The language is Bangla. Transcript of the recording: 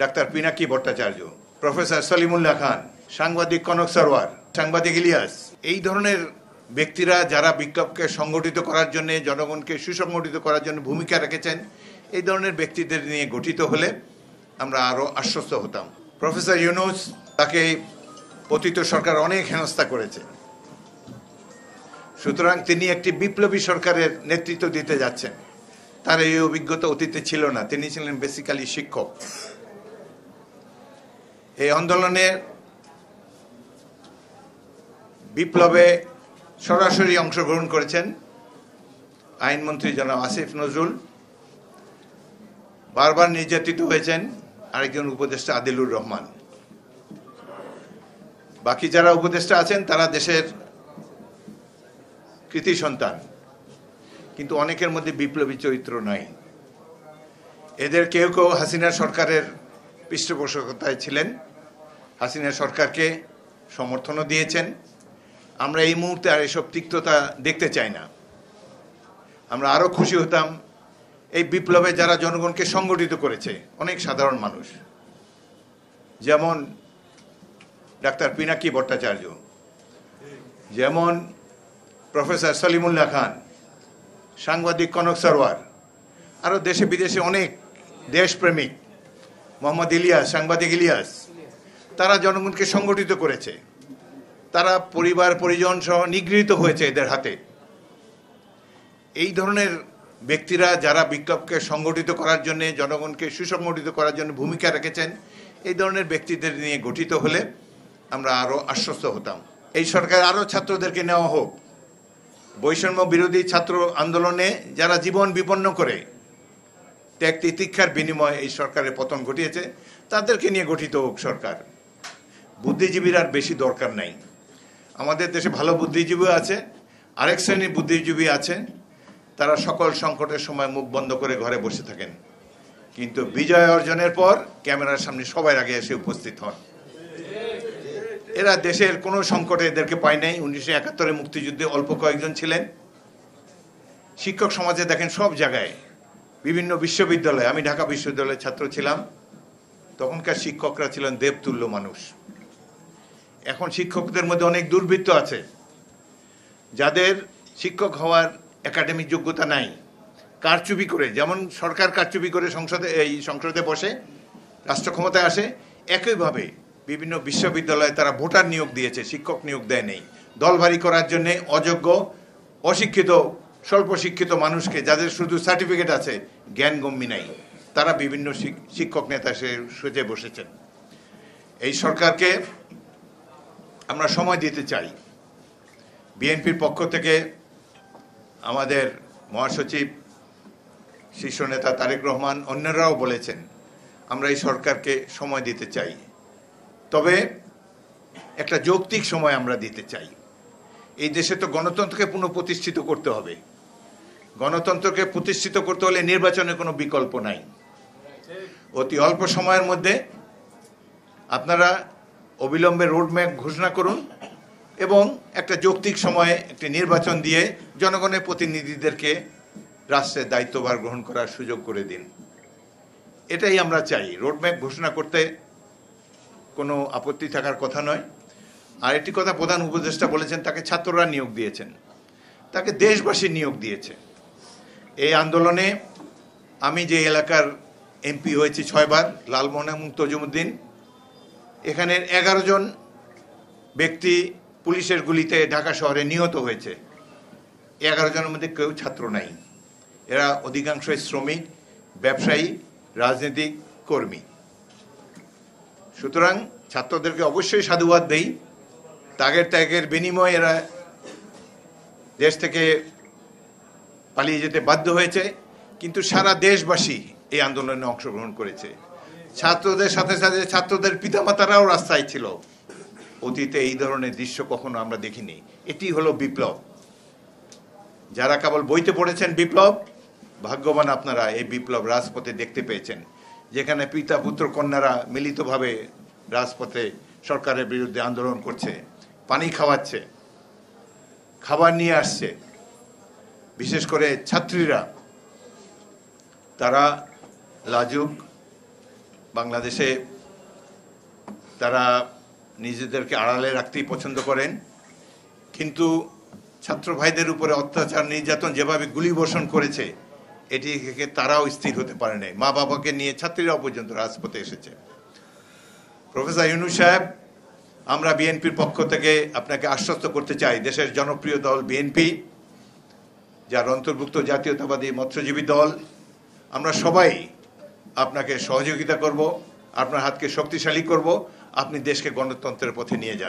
ডাক্তার পিনাকি ভট্টাচার্য, প্রফেসর সলিমুল্লাহ খান, সাংবাদিক কনক সরওয়ার, সাংবাদিক ইলিয়াস, এই ধরনের ব্যক্তিরা যারা বিপ্লবকে সংগঠিত করার জন্য, জনগণকে সুসংগঠিত করার জন্য ভূমিকা রেখেছেন, এই ধরনের ব্যক্তিদের নিয়ে গঠিত হলে আমরা আরও আশ্বস্ত হতাম। প্রফেসর ইউনূস, তাকে পতিত সরকার অনেক হেনস্থা করেছে, সুতরাং তিনি একটি বিপ্লবী সরকারের নেতৃত্ব দিতে যাচ্ছেন। তার এই অভিজ্ঞতা অতীতে ছিল না, তিনি ছিলেন বেসিক্যালি শিক্ষক। এই আন্দোলনের বিপ্লবে সরাসরি অংশগ্রহণ করেছেন আইনমন্ত্রী জনাব আসিফ নজরুল, বারবার নির্যাতিত হয়েছেন আরেকজন উপদেষ্টা আদিলুর রহমান। বাকি যারা উপদেষ্টা আছেন তারা দেশের কৃতি সন্তান, কিন্তু অনেকের মধ্যে বিপ্লবী চরিত্র নাই। এদের কেউ কেউ হাসিনা সরকারের পৃষ্ঠপোষকতায় ছিলেন, হাসিনা সরকারকে সমর্থনও দিয়েছেন। আমরা এই মুহূর্তে আর এসব তিক্ততা দেখতে চাই না। আমরা আরও খুশি হতাম এই বিপ্লবে যারা জনগণকে সংগঠিত করেছে, অনেক সাধারণ মানুষ, যেমন ডাক্তার পিনাকি ভট্টাচার্য, যেমন প্রফেসর সলিমুল্লাহ খান, সাংবাদিক কনক সরওয়ার, আরও দেশে বিদেশে অনেক দেশপ্রেমিক, মোহাম্মদ ইলিয়াস, সাংবাদিক ইলিয়াস, তারা জনগণকে সংগঠিত করেছে। তারা পরিবার পরিজন সহ নিগৃহীত হয়েছে এদের হাতে। এই ধরনের ব্যক্তিরা যারা বিপ্লবকে সংগঠিত করার জন্য, জনগণকে সুসংগঠিত করার জন্য ভূমিকা রেখেছেন, এই ধরনের ব্যক্তিদের নিয়ে গঠিত হলে আমরা আরও আশ্বস্ত হতাম। এই সরকার আরও ছাত্রদেরকে নেওয়া হোক। বৈষম্য বিরোধী ছাত্র আন্দোলনে যারা জীবন বিপন্ন করে ত্যাগ তিতিক্ষার বিনিময়ে এই সরকারের পতন ঘটিয়েছে, তাদেরকে নিয়ে গঠিত হোক সরকার। বুদ্ধিজীবীর আর বেশি দরকার নাই। আমাদের দেশে ভালো বুদ্ধিজীবী আছে, আরেক শ্রেণীর বুদ্ধিজীবী আছে, তারা সকল সংকটের সময় মুখ বন্ধ করে ঘরে বসে থাকেন, কিন্তু বিজয় অর্জনের পর ক্যামেরার সামনে সবার আগে এসে উপস্থিত হন। এরা দেশের কোনো সংকটে এদেরকে পায় নাই। 1971 মুক্তিযুদ্ধে অল্প কয়েকজন ছিলেন। শিক্ষক সমাজে দেখেন সব জায়গায়, বিভিন্ন বিশ্ববিদ্যালয়ে, আমি ঢাকা বিশ্ববিদ্যালয়ের ছাত্র ছিলাম, তখনকার শিক্ষকরা ছিলেন দেবতুল্য মানুষ। এখন শিক্ষকদের মধ্যে অনেক দুর্বৃত্ত আছে যাদের শিক্ষক হওয়ার একাডেমিক যোগ্যতা নাই। কারচুপি করে, যেমন সরকার কারচুপি করে সংসদে বসে রাষ্ট্র ক্ষমতায় আসে, একইভাবে বিভিন্ন বিশ্ববিদ্যালয়ে তারা ভোটার নিয়োগ দিয়েছে, শিক্ষক নিয়োগ দেয় নেই। দলভারী করার জন্যে অযোগ্য, অশিক্ষিত, স্বল্প শিক্ষিত মানুষকে, যাদের শুধু সার্টিফিকেট আছে, জ্ঞানগম্যি নাই, তারা বিভিন্ন শিক্ষক নেতা সেজে বসেছেন। এই সরকারকে আমরা সময় দিতে চাই। বিএনপির পক্ষ থেকে আমাদের মহাসচিব, শীর্ষ নেতা তারেক রহমান, অন্যরাও বলেছেন আমরা এই সরকারকে সময় দিতে চাই, তবে একটা যৌক্তিক সময় আমরা দিতে চাই। এই দেশে তো গণতন্ত্রকে পুনঃপ্রতিষ্ঠিত করতে হবে। গণতন্ত্রকে প্রতিষ্ঠিত করতে হলে নির্বাচনের কোনো বিকল্প নাই। অতি অল্প সময়ের মধ্যে আপনারা অবিলম্বে রোডম্যাপ ঘোষণা করুন এবং একটা যৌক্তিক সময়ে একটি নির্বাচন দিয়ে জনগণের প্রতিনিধিদেরকে রাষ্ট্রের দায়িত্বভার গ্রহণ করার সুযোগ করে দিন। এটাই আমরা চাই। রোডম্যাপ ঘোষণা করতে কোনো আপত্তি থাকার কথা নয়। আর একটি কথা প্রধান উপদেষ্টা বলেছেন, তাকে ছাত্ররা নিয়োগ দিয়েছেন, তাকে দেশবাসী নিয়োগ দিয়েছে। এই আন্দোলনে আমি যে এলাকার এমপি হয়েছি 6 বার, লালমোহন এবং তজুমুদ্দিন, এখানের 11 জন ব্যক্তি পুলিশের গুলিতে ঢাকা শহরে নিহত হয়েছে। 11 জনের মধ্যে কেউ ছাত্র নাই। এরা অধিকাংশই শ্রমিক, ব্যবসায়ী, রাজনৈতিক কর্মী। সুতরাং ছাত্রদেরকে অবশ্যই সাধুবাদ দেই। ত্যাগের বিনিময়ে এরা দেশ থেকে পালিয়ে যেতে বাধ্য হয়েছে, কিন্তু সারা দেশবাসী এই আন্দোলনে অংশগ্রহণ করেছে। ছাত্রদের সাথে সাথে ছাত্রদের পিতামাতারাও রাস্তায় ছিল। অতীতে এই ধরনের দৃশ্য কখনো আমরা দেখিনি। এটি হলো বিপ্লব। যারা কেবল বইতে পড়েছেন বিপ্লব, ভাগ্যবান আপনারা এই বিপ্লব রাজপথে দেখতে পেয়েছেন, যেখানে পিতা পুত্র কন্যারা মিলিতভাবে রাজপথে সরকারের বিরুদ্ধে আন্দোলন করছে, পানি খাওয়াচ্ছে, খাবার নিয়ে আসছে। বিশেষ করে ছাত্রীরা, তারা লাজুক বাংলাদেশে তারা নিজেদেরকে আড়ালে রাখতেই পছন্দ করেন, কিন্তু ছাত্র ভাইদের উপরে অত্যাচার নির্যাতন যেভাবে গুলিবর্ষণ করেছে এটি থেকে তারাও স্থির হতে পারে নাই। মা বাবাকে নিয়ে ছাত্রীরাও পর্যন্ত রাজপথে এসেছে। প্রফেসর ইউনূস সাহেব, আমরা বিএনপির পক্ষ থেকে আপনাকে আশ্বস্ত করতে চাই, দেশের জনপ্রিয় দল বিএনপি, যার অন্তর্ভুক্ত জাতীয়তাবাদী মৎস্যজীবী দল, আমরা সবাই আপনাকে সহযোগিতা করব, আপনার হাতকে শক্তিশালী করব, আপনি দেশকে গণতন্ত্রের পথে নিয়ে যান।